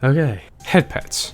Okay, headpats.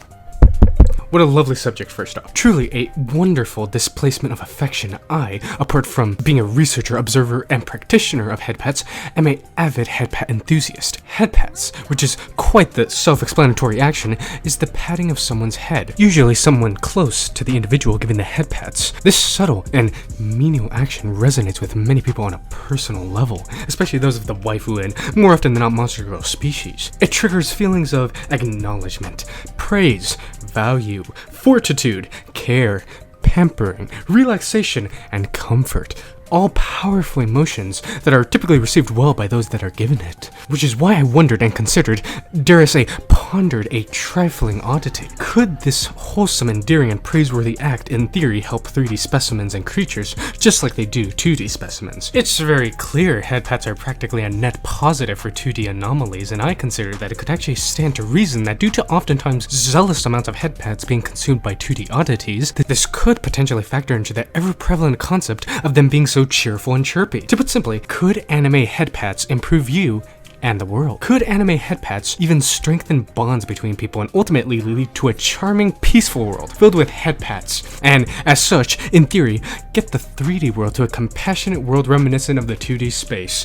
What a lovely subject first off. Truly a wonderful displacement of affection. I, apart from being a researcher, observer, and practitioner of headpats, am an avid headpat enthusiast. Headpats, which is quite the self-explanatory action, is the patting of someone's head, usually someone close to the individual giving the headpats. This subtle and menial action resonates with many people on a personal level, especially those of the waifu and, more often than not, monster girl species. It triggers feelings of acknowledgement, praise, value, fortitude, care, pampering, relaxation, and comfort. All powerful emotions that are typically received well by those that are given it. Which is why I wondered and considered, dare I say, pondered a trifling oddity. Could this wholesome, endearing, and praiseworthy act in theory help 3D specimens and creatures just like they do 2D specimens? It's very clear headpats are practically a net positive for 2D anomalies, and I consider that it could actually stand to reason that due to oftentimes zealous amounts of headpats being consumed by 2D oddities, that this could potentially factor into the ever-prevalent concept of them being so cheerful and chirpy. To put simply, could anime headpats improve you and the world? Could anime headpats even strengthen bonds between people and ultimately lead to a charming, peaceful world filled with headpats, and as such, in theory, get the 3D world to a compassionate world reminiscent of the 2D space?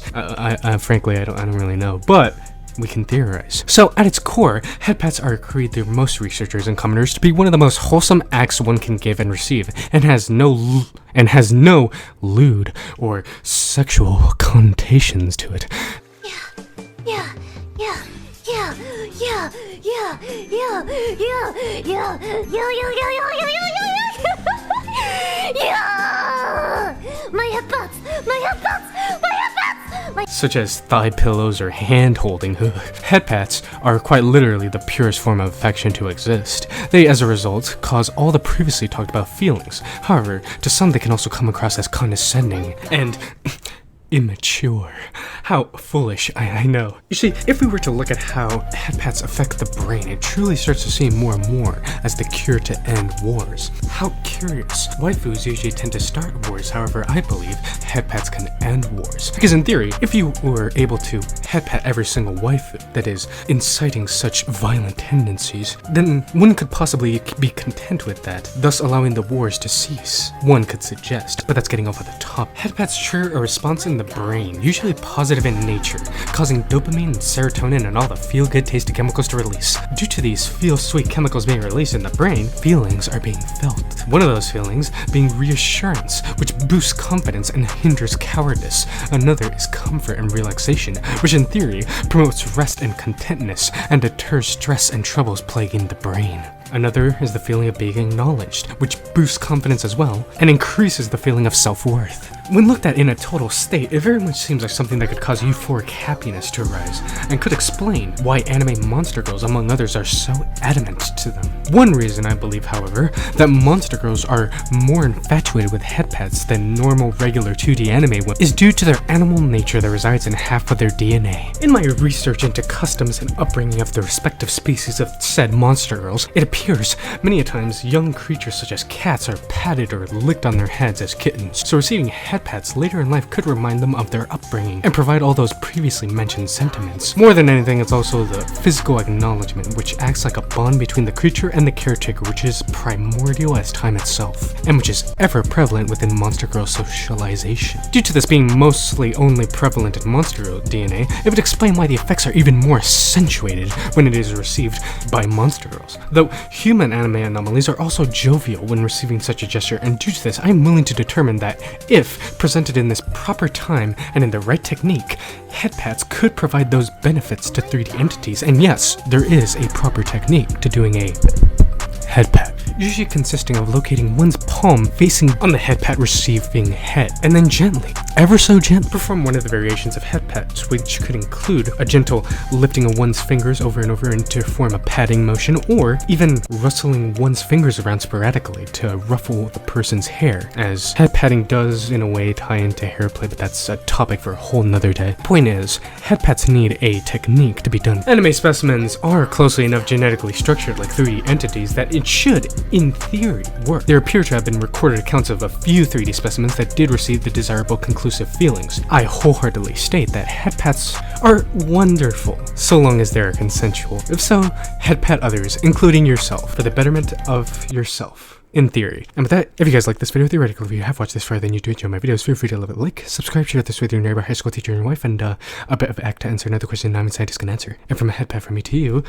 Frankly, I don't really know, but we can theorize. So at its core, headpats are agreed through most researchers and commenters to be one of the most wholesome acts one can give and receive, and has no lewd or sexual connotations to it. Such as thigh pillows or hand holding. Headpats are quite literally the purest form of affection to exist. They, as a result, cause all the previously talked about feelings. However, to some they can also come across as condescending and immature. How foolish, I know. You see, if we were to look at how headpats affect the brain, it truly starts to seem more and more as the cure to end wars. How curious. Waifus usually tend to start wars, however, I believe headpats can end wars. Because in theory, if you were able to headpat every single waifu that is inciting such violent tendencies, then one could possibly be content with that, thus allowing the wars to cease. One could suggest, but that's getting off at the top. Headpats trigger a response in the brain, usually positive in nature, causing dopamine and serotonin and all the feel-good tasty chemicals to release. Due to these feel-sweet chemicals being released in the brain, feelings are being felt. One of those feelings being reassurance, which boosts confidence and hinders cowardice. Another is comfort and relaxation, which in theory promotes rest and contentness and deters stress and troubles plaguing the brain. Another is the feeling of being acknowledged, which boosts confidence as well, and increases the feeling of self-worth. When looked at in a total state, it very much seems like something that could cause euphoric happiness to arise, and could explain why anime monster girls, among others, are so adamant to them. One reason I believe, however, that monster girls are more infatuated with headpats than normal regular 2D anime women is due to their animal nature that resides in half of their DNA. In my research into customs and upbringing of the respective species of said monster girls, it appears many a times young creatures such as cats are patted or licked on their heads as kittens, so receiving headpats later in life could remind them of their upbringing and provide all those previously mentioned sentiments. More than anything, it's also the physical acknowledgement, which acts like a bond between the creature and the caretaker, which is primordial as time itself, and which is ever prevalent within monster girl socialization. Due to this being mostly only prevalent in monster girl DNA, it would explain why the effects are even more accentuated when it is received by monster girls. Though human anime anomalies are also jovial when receiving such a gesture, and due to this, I am willing to determine that if presented in this proper time and in the right technique, headpats could provide those benefits to 3D entities. And yes, there is a proper technique to doing a headpat, usually consisting of locating one's palm facing on the headpat receiving head, and then gently, ever so gently, perform one of the variations of headpats, which could include a gentle lifting of one's fingers over and over to form a patting motion, or even rustling one's fingers around sporadically to ruffle the person's hair, as head patting does in a way tie into hair play, but that's a topic for a whole nother day. Point is, headpats need a technique to be done. Anime specimens are closely enough genetically structured like 3D entities that it should, in theory, work. There appear to have been recorded accounts of a few 3D specimens that did receive the desirable conclusive feelings. I wholeheartedly state that headpats are wonderful, so long as they are consensual. If so, headpat others, including yourself, for the betterment of yourself. In theory. And with that, if you guys like this video, theoretically, if you have watched this far, then you do enjoy my videos, feel free to leave a like, subscribe, share this with your neighbor, high school teacher, and wife, and a bit of act to answer another question non-scientists can answer. And from a headpat from me to you,